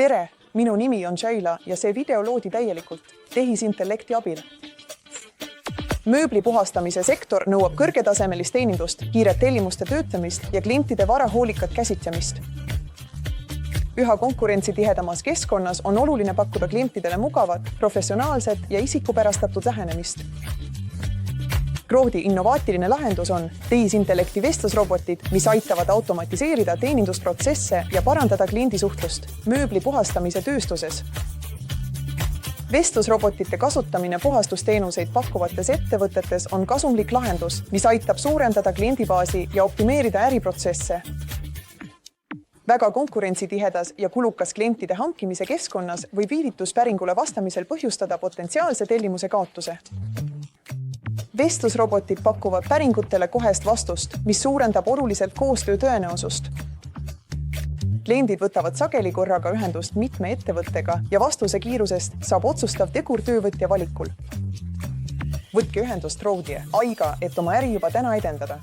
Tere, minu nimi on Shaila ja see video loodi täielikult tehisintellekti abil. Mööbli puhastamise sektor nõuab kõrgetasemelist teenindust, kiiret tellimuste töötlemist ja klientide vara hoolikat käsitlemist. Üha konkurentsitihedamas keskkonnas on oluline pakkuda klientidele mugavat, professionaalset ja isikupärastatud lähenemist. Groodi innovaatiline lahendus on tehisintellekti vestlusrobotid, mis aitavad automatiseerida teenindusprotsesse ja parandada kliendisuhtlust mööbli puhastamise tööstuses. Vestlusrobotite kasutamine puhastusteenuseid pakkuvates ettevõtetes on kasumlik lahendus, mis aitab suurendada kliendibaasi ja optimeerida äriprotsesse. Väga konkurentsitihedas ja kulukas klientide hankimise keskkonnas võib viivituspäringule vastamisel põhjustada potentsiaalse tellimuse kaotuse. Vestlusrobotid pakuvad päringutele kohest vastust, mis suurendab oluliselt koostöö tõenäosust. Kliendid võtavad sageli korraga ühendust mitme ettevõttega ja vastuse kiirusest saab otsustav tegur töövõtja valikul. Võtke ühendust Groodi, aiga, et oma äri juba täna edendada.